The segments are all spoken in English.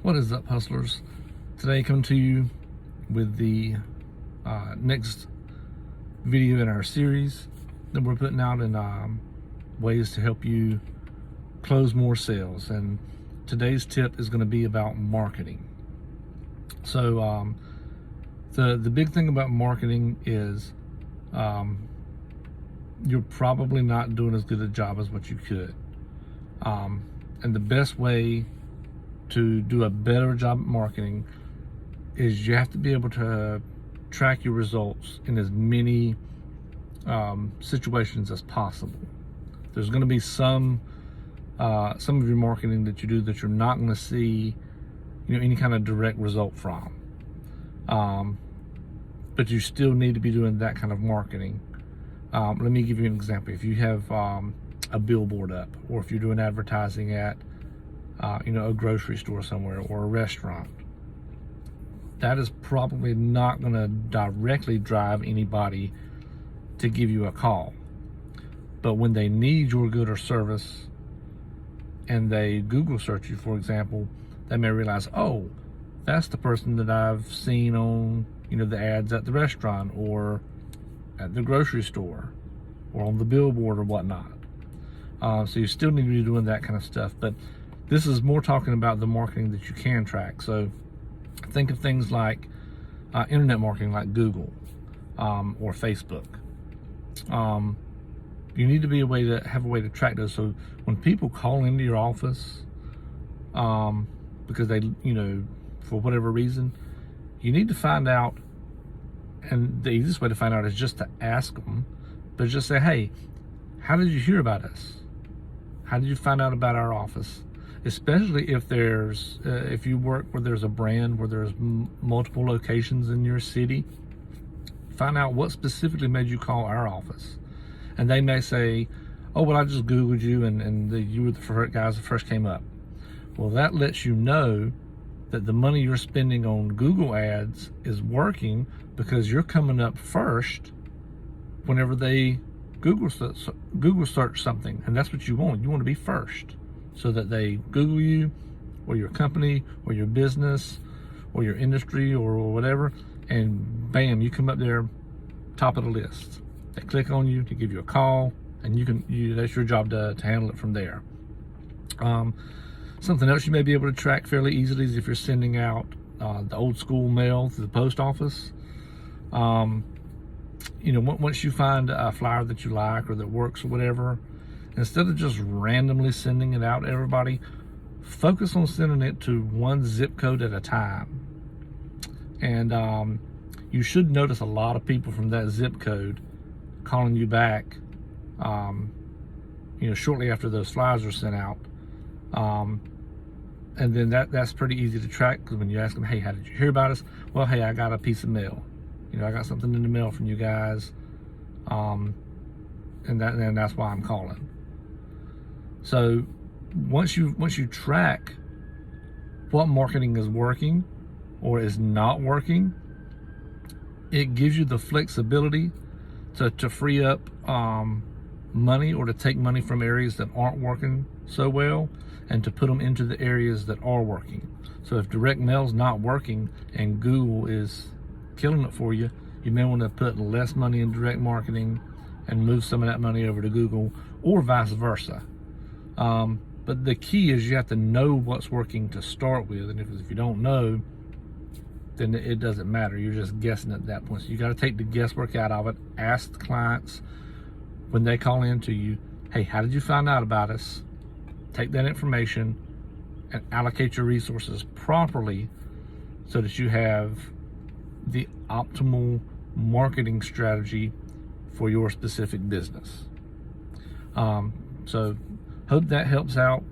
What is up, hustlers? Today coming to you with the next video in our series that we're putting out in ways to help you close more sales. And today's tip is going to be about marketing. So the big thing about marketing is you're probably not doing as good a job as what you could. And the best way to do a better job at marketing is you have to be able to track your results in as many situations as possible. There's going to be some of your marketing that you do that you're not going to see, any kind of direct result from. But you still need to be doing that kind of marketing. Let me give you an example. If you have a billboard up, or if you're doing advertising at a grocery store somewhere or a restaurant, that is probably not going to directly drive anybody to give you a call. But when they need your good or service and they Google search you, for example, they may realize, oh, that's the person that I've seen on the ads at the restaurant or at the grocery store or on the billboard or whatnot. So you still need to be doing that kind of stuff, but this is more talking about the marketing that you can track. So think of things like internet marketing, like Google or Facebook. You need to be have a way to track those. So when people call into your office because they, for whatever reason, you need to find out. And the easiest way to find out is just to ask them, but just say, hey, how did you hear about us? How did you find out about our office? Especially if if you work where there's a brand, where there's multiple locations in your city, find out what specifically made you call our office. And they may say, oh, well, I just Googled you and you were the first guys that first came up. Well, that lets you know that the money you're spending on Google ads is working because you're coming up first whenever they Google search something. And that's what you want. You want to be first, so that they Google you or your company or your business or your industry or whatever, and bam, you come up there top of the list. They click on you to give you a call, and that's your job to handle it from there. Something else you may be able to track fairly easily is if you're sending out the old school mail to the post office. Once you find a flyer that you like or that works or whatever, instead of just randomly sending it out to everybody, focus on sending it to one zip code at a time. And you should notice a lot of people from that zip code calling you back, shortly after those flyers are sent out. And then that's pretty easy to track, because when you ask them, hey, how did you hear about us? Well, hey, I got a piece of mail. I got something in the mail from you guys. And that's why I'm calling. So once you track what marketing is working or is not working, it gives you the flexibility to free up money, or to take money from areas that aren't working so well and to put them into the areas that are working. So if direct mail's not working and Google is killing it for you, you may want to put less money in direct marketing and move some of that money over to Google, or vice versa. But the key is you have to know what's working to start with, and if you don't know, then it doesn't matter. You're just guessing at that point. So you got to take the guesswork out of it. Ask the clients when they call in to you, hey, how did you find out about us? Take that information and allocate your resources properly so that you have the optimal marketing strategy for your specific business. So hope that helps out.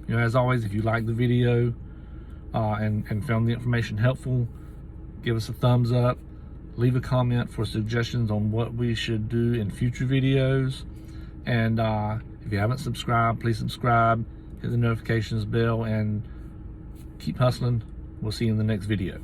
As always, if you like the video and found the information helpful, give us a thumbs up. Leave a comment for suggestions on what we should do in future videos. And if you haven't subscribed, please subscribe, hit the notifications bell, and keep hustling. We'll see you in the next video.